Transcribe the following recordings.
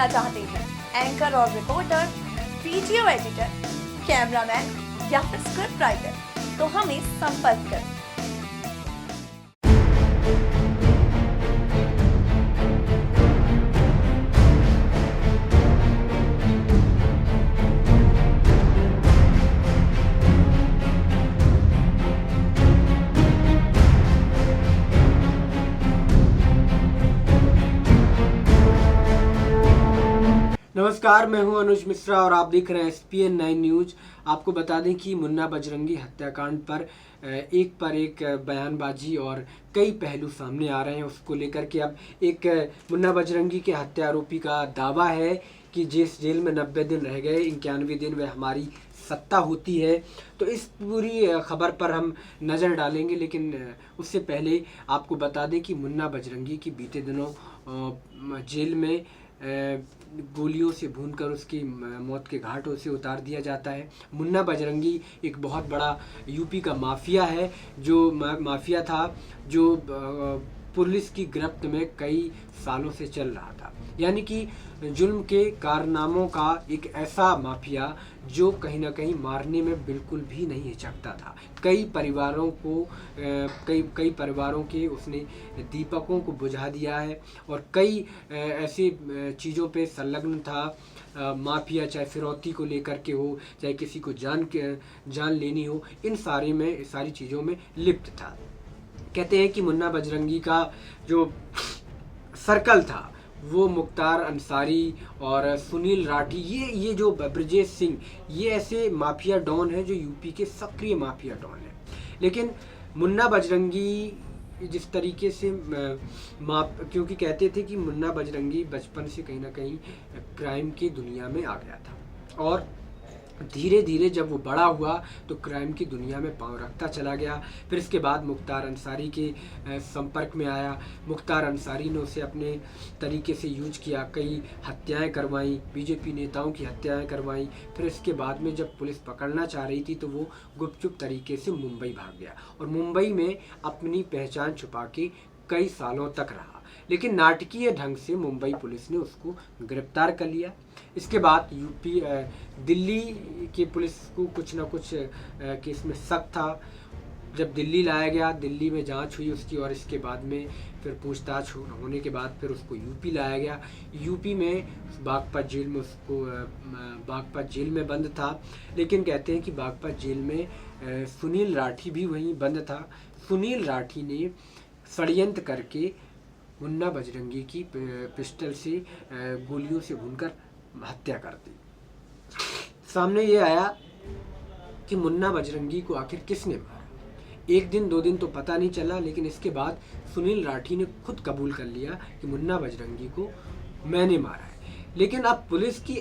बनना चाहते हैं, एंकर और रिपोर्टर, वीडियो एडिटर, कैमरामैन या फिर स्क्रिप्ट राइटर, तो हमें संपर्क करें। नमस्कार, मैं हूं अनुज मिश्रा और आप देख रहे हैं SPN 9 न्यूज। आपको बता दें कि मुन्ना बजरंगी हत्याकांड पर एक बयानबाजी और कई पहलू सामने आ रहे हैं। उसको लेकर के अब एक मुन्ना बजरंगी के हत्या आरोपी का दावा है कि जिस जेल में 90 दिन रह गए, 91वें दिन वह हमारी सत्ता होती है। तो इस पूरी खबर पर हम नज़र डालेंगे, लेकिन उससे पहले आपको बता दें कि मुन्ना बजरंगी की बीते दिनों जेल में गोलियों से भूनकर उसकी मौत के घाटों से उतार दिया जाता है। मुन्ना बजरंगी एक बहुत बड़ा यूपी का माफिया है, जो माफिया था जो पुलिस की गिरफ्त में कई सालों से चल रहा था। यानी कि जुल्म के कारनामों का एक ऐसा माफिया जो कहीं ना कहीं मारने में बिल्कुल भी नहीं हिचकता था। कई परिवारों के उसने दीपकों को बुझा दिया है और कई ऐसे चीज़ों पे संलग्न था। माफिया चाहे फिरौती को लेकर के हो, चाहे किसी को जान लेनी हो, इन सारी चीज़ों में लिप्त था। कहते हैं कि मुन्ना बजरंगी का जो सर्कल था वो मुख्तार अंसारी और सुनील राठी, ये जो ब्रजेश सिंह, ये ऐसे माफिया डॉन हैं जो यूपी के सक्रिय माफिया डॉन हैं। लेकिन मुन्ना बजरंगी जिस तरीके से क्योंकि कहते थे कि मुन्ना बजरंगी बचपन से कहीं ना कहीं क्राइम की दुनिया में आ गया था और धीरे धीरे जब वो बड़ा हुआ तो क्राइम की दुनिया में पांव रखता चला गया। फिर इसके बाद मुख्तार अंसारी के संपर्क में आया। मुख्तार अंसारी ने उसे अपने तरीके से यूज किया, कई हत्याएं करवाई, बीजेपी नेताओं की हत्याएं करवाई। फिर इसके बाद में जब पुलिस पकड़ना चाह रही थी तो वो गुपचुप तरीके से मुंबई भाग गया और मुंबई में अपनी पहचान छुपा के कई सालों तक रहा। लेकिन नाटकीय ढंग से मुंबई पुलिस ने उसको गिरफ्तार कर लिया। इसके बाद दिल्ली की पुलिस को कुछ ना कुछ केस में शक था। जब दिल्ली लाया गया, दिल्ली में जांच हुई उसकी और इसके बाद में फिर पूछताछ होने के बाद फिर उसको यूपी लाया गया। यूपी में बागपत जेल में बंद था। लेकिन कहते हैं कि बागपत जेल में सुनील राठी भी वहीं बंद था। सुनील राठी ने षड्यंत्र करके मुन्ना बजरंगी की पिस्टल से गोलियों से भूनकर हत्या कर दी। सामने ये आया कि मुन्ना बजरंगी को आखिर किसने मारा। एक दिन दो दिन तो पता नहीं चला, लेकिन इसके बाद सुनील राठी ने खुद कबूल कर लिया कि मुन्ना बजरंगी को मैंने मारा है। लेकिन अब पुलिस की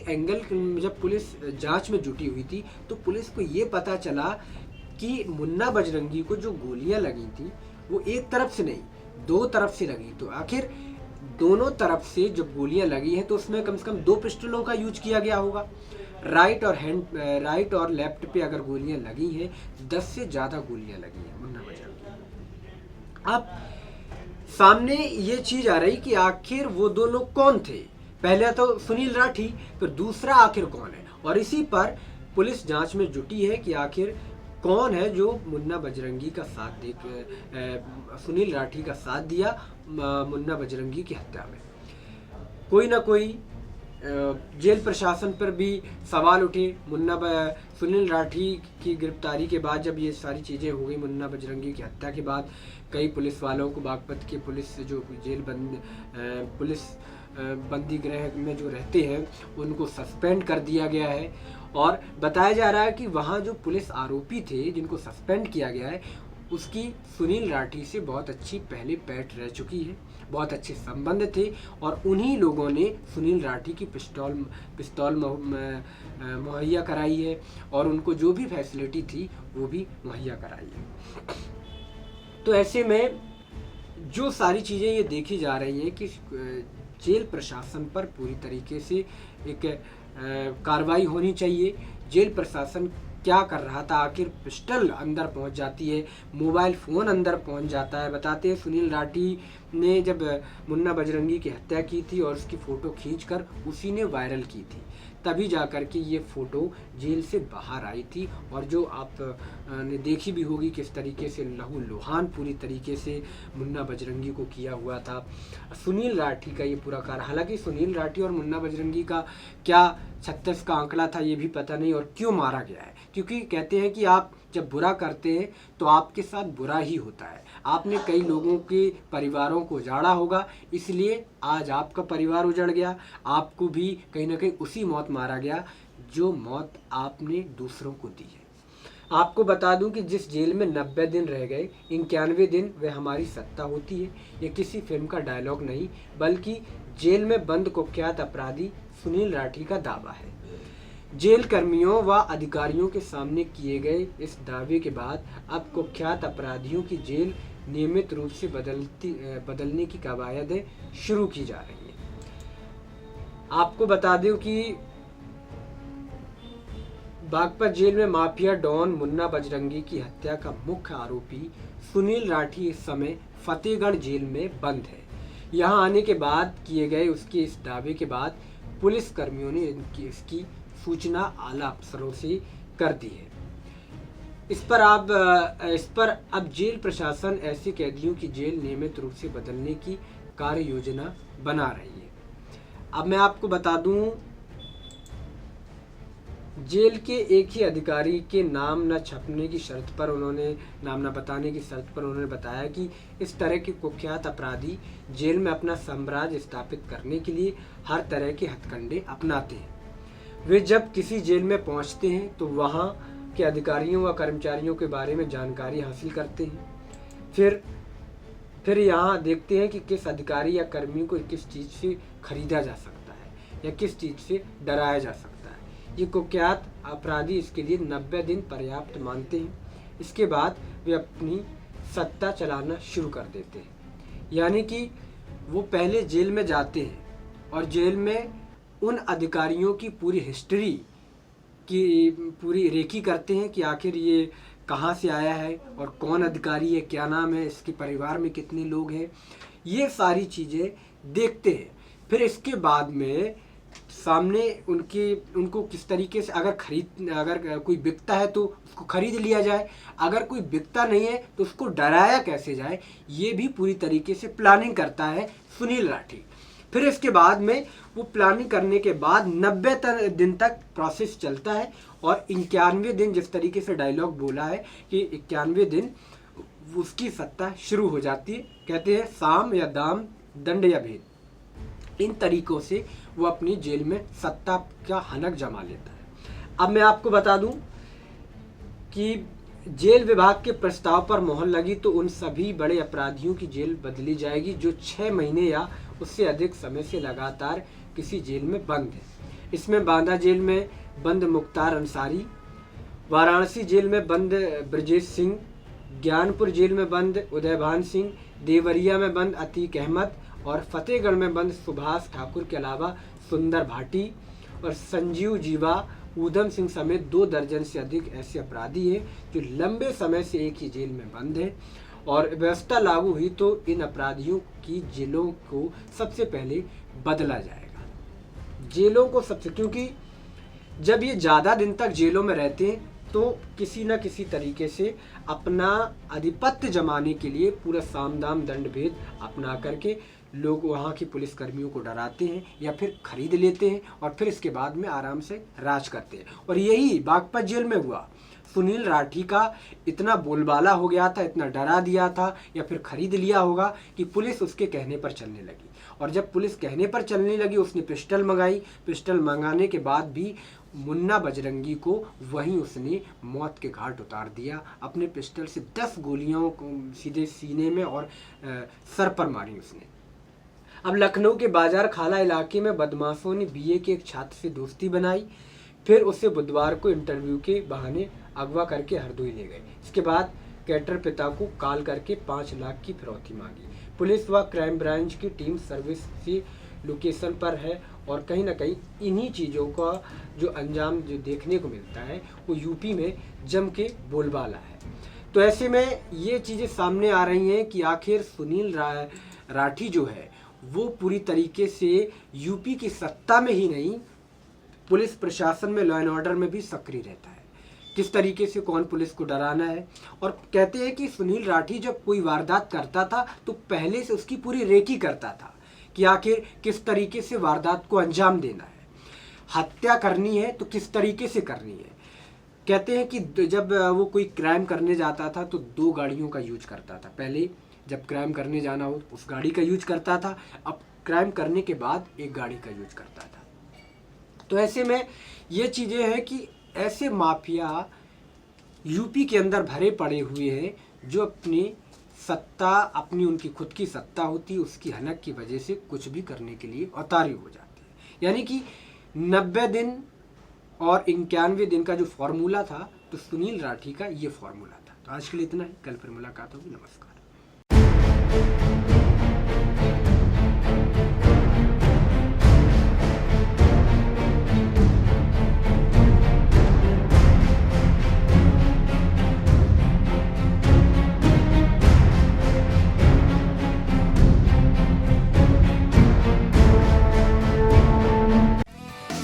जब पुलिस जांच में जुटी हुई थी तो पुलिस को ये पता चला कि मुन्ना बजरंगी को जो गोलियां लगी थी वो एक तरफ से नहीं, दो तरफ से लगी। तो आखिर दोनों तरफ से जब गोलियां लगी हैं तो उसमें कम से कम 2 पिस्टलों का यूज किया गया होगा। राइट और लेफ्ट पे अगर गोलियां लगी हैं, 10 से ज़्यादा गोलियां लगी हैं मुन्ना बजरंगी। अब सामने ये चीज़ आ रही कि आखिर वो दो लोग कौन थे। पहले तो सुनील राठी, फिर दूसरा आखिर कौन है। और इसी पर पुलिस जांच में जुटी है कि आखिर कौन है जो मुन्ना बजरंगी का साथ सुनील राठी का साथ दिया मुन्ना बजरंगी की हत्या में। कोई ना कोई जेल प्रशासन पर भी सवाल उठे। सुनील राठी की गिरफ्तारी के बाद जब ये सारी चीज़ें हो गई, मुन्ना बजरंगी की हत्या के बाद कई पुलिस वालों को बागपत के पुलिस जो पुलिस बंदी गृह में जो रहते हैं उनको सस्पेंड कर दिया गया है। और बताया जा रहा है कि वहाँ जो पुलिस आरोपी थे जिनको सस्पेंड किया गया है उसकी सुनील राठी से बहुत अच्छी पहले पैठ रह चुकी है, बहुत अच्छे संबंध थे और उन्हीं लोगों ने सुनील राठी की पिस्तौल मुहैया कराई है और उनको जो भी फैसिलिटी थी वो भी मुहैया कराई है। तो ऐसे में जो सारी चीज़ें ये देखी जा रही हैं कि जेल प्रशासन पर पूरी तरीके से एक कार्रवाई होनी चाहिए। जेल प्रशासन क्या कर रहा था, आखिर पिस्टल अंदर पहुंच जाती है, मोबाइल फ़ोन अंदर पहुंच जाता है। बताते हैं सुनील राठी ने जब मुन्ना बजरंगी की हत्या की थी और उसकी फ़ोटो खींचकर उसी ने वायरल की थी, तभी जा कर के ये फ़ोटो जेल से बाहर आई थी। और जो आप ने देखी भी होगी किस तरीके से लहू लुहान पूरी तरीके से मुन्ना बजरंगी को किया हुआ था। सुनील राठी का ये पूरा कार्य, हालांकि सुनील राठी और मुन्ना बजरंगी का क्या 36 का आंकड़ा था ये भी पता नहीं, और क्यों मारा गया है, क्योंकि कहते हैं कि आप जब बुरा करते हैं तो आपके साथ बुरा ही होता है। आपने कई लोगों के परिवारों को उजाड़ा होगा, इसलिए आज आपका परिवार उजड़ गया, आपको भी कहीं ना कहीं उसी मौत मारा गया जो मौत आपने दूसरों को दी है। आपको बता दूं कि जिस जेल में 90 दिन रह गए, 91 दिन वह हमारी सत्ता होती है। ये किसी फिल्म का डायलॉग नहीं, बल्कि जेल में बंद कुख्यात अपराधी सुनील राठी का दावा है। जेल कर्मियों व अधिकारियों के सामने किए गए इस दावे के बाद अब कुख्यात अपराधियों की जेल नियमित रूप से बदलने की कवायदें शुरू की जा रही हैं। आपको बता दें कि बागपत जेल में माफिया डॉन मुन्ना बजरंगी की हत्या का मुख्य आरोपी सुनील राठी इस समय फतेहगढ़ जेल में बंद है। यहां आने के बाद किए गए उसके इस दावे के बाद पुलिस कर्मियों ने इसकी सूचना आला अफसरों से कर दी है। इस पर अब जेल प्रशासन ऐसे कैदियों की जेल नियमित रूप से बदलने की कार्य योजना बना रही है। अब मैं आपको बता दूं, जेल के एक ही अधिकारी के नाम न छपने की शर्त पर नाम न बताने की शर्त पर उन्होंने बताया कि इस तरह के कुख्यात अपराधी जेल में अपना साम्राज्य स्थापित करने के लिए हर तरह के हथकंडे अपनाते हैं। वे जब किसी जेल में पहुंचते हैं तो वहां के अधिकारियों व कर्मचारियों के बारे में जानकारी हासिल करते हैं। फिर यहाँ देखते हैं कि किस अधिकारी या कर्मी को किस चीज़ से खरीदा जा सकता है या किस चीज़ से डराया जा सकता है। ये कुख्यात अपराधी इसके लिए 90 दिन पर्याप्त मानते हैं। इसके बाद वे अपनी सत्ता चलाना शुरू कर देते हैं। यानी कि वो पहले जेल में जाते हैं और जेल में उन अधिकारियों की पूरी हिस्ट्री की पूरी रेकी करते हैं कि आखिर ये कहाँ से आया है और कौन अधिकारी है, क्या नाम है, इसके परिवार में कितने लोग हैं, ये सारी चीज़ें देखते हैं। फिर इसके बाद में सामने उनको किस तरीके से अगर कोई बिकता है तो उसको खरीद लिया जाए, अगर कोई बिकता नहीं है तो उसको डराया कैसे जाए, ये भी पूरी तरीके से प्लानिंग करता है सुनील राठी। फिर इसके बाद में वो प्लानिंग करने के बाद 90 दिन तक प्रोसेस चलता है और 91 दिन, जिस तरीके से डायलॉग बोला है कि 91 दिन उसकी सत्ता शुरू हो जाती है। कहते हैं साम या दाम, दंड या भेद, इन तरीकों से वो अपनी जेल में सत्ता का हनक जमा लेता है। अब मैं आपको बता दूं कि जेल विभाग के प्रस्ताव पर मोहर लगी तो उन सभी बड़े अपराधियों की जेल बदली जाएगी जो 6 महीने या उससे अधिक समय से लगातार किसी जेल में बंद है। इसमें बांदा जेल में बंद मुख्तार अंसारी, वाराणसी जेल में बंद ब्रजेश सिंह, ज्ञानपुर जेल में बंद उदयभान सिंह, देवरिया में बंद अतीक अहमद और फतेहगढ़ में बंद सुभाष ठाकुर के अलावा सुंदर भाटी और संजीव जीवा, ऊधम सिंह समेत 2 दर्जन से अधिक ऐसे अपराधी हैं जो लंबे समय से एक ही जेल में बंद हैं। और व्यवस्था लागू हुई तो इन अपराधियों की जेलों को सबसे पहले बदला जाएगा। जेलों को सबसे, क्योंकि जब ये ज़्यादा दिन तक जेलों में रहते हैं तो किसी न किसी तरीके से अपना आधिपत्य जमाने के लिए पूरा साम दाम दंड भेद अपना करके लोग वहाँ की पुलिस कर्मियों को डराते हैं या फिर खरीद लेते हैं और फिर इसके बाद में आराम से राज करते हैं। और यही बागपत जेल में हुआ। सुनील राठी का इतना बोलबाला हो गया था, इतना डरा दिया था या फिर खरीद लिया होगा कि पुलिस उसके कहने पर चलने लगी। और जब पुलिस कहने पर चलने लगी उसने पिस्टल मंगाई। पिस्टल मंगाने के बाद भी मुन्ना बजरंगी को वहीं उसने मौत के घाट उतार दिया। अपने पिस्टल से 10 गोलियों को सीधे सीने में और सर पर मारी उसने। अब लखनऊ के बाजार खाला इलाके में बदमाशों ने बीए के एक छात्र से दोस्ती बनाई, फिर उसे बुधवार को इंटरव्यू के बहाने अगवा करके हरदोई ले गए। इसके बाद कैटर पिता को कॉल करके 5 लाख की फिरौती मांगी। पुलिस व क्राइम ब्रांच की टीम सर्विस से लोकेशन पर है और कहीं ना कहीं इन्हीं चीज़ों का जो अंजाम जो देखने को मिलता है वो यूपी में जम के बोलबाला है। तो ऐसे में ये चीज़ें सामने आ रही हैं कि आखिर सुनील राठी जो है वो पूरी तरीके से यूपी की सत्ता में ही नहीं, पुलिस प्रशासन में, लॉ एंड ऑर्डर में भी सक्रिय रहता है। किस तरीके से कौन पुलिस को डराना है। और कहते हैं कि सुनील राठी जब कोई वारदात करता था तो पहले से उसकी पूरी रेकी करता था कि आखिर किस तरीके से वारदात को अंजाम देना है, हत्या करनी है तो किस तरीके से करनी है। कहते हैं कि जब वो कोई क्राइम करने जाता था तो 2 गाड़ियों का यूज करता था। पहले जब क्राइम करने जाना हो उस गाड़ी का यूज करता था, अब क्राइम करने के बाद एक गाड़ी का यूज करता था। तो ऐसे में ये चीज़ें हैं कि ऐसे माफिया यूपी के अंदर भरे पड़े हुए हैं जो अपनी सत्ता, अपनी उनकी खुद की सत्ता होती है उसकी हनक की वजह से कुछ भी करने के लिए उतारू हो जाते हैं। यानी कि 90 दिन और 91 दिन का जो फॉर्मूला था, तो सुनील राठी का ये फॉर्मूला था। तो आज के लिए इतना ही, कल फिर मुलाकात होगी। नमस्कार।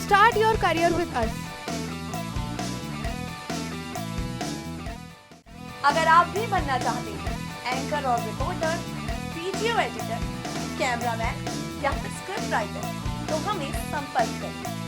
Start your career with us. अगर आप भी बनना चाहते हैं एंकर और रिपोर्टर, वीडियो एडिटर, कैमरामैन या फिर स्क्रिप्ट राइटर, तो हमें संपर्क करें।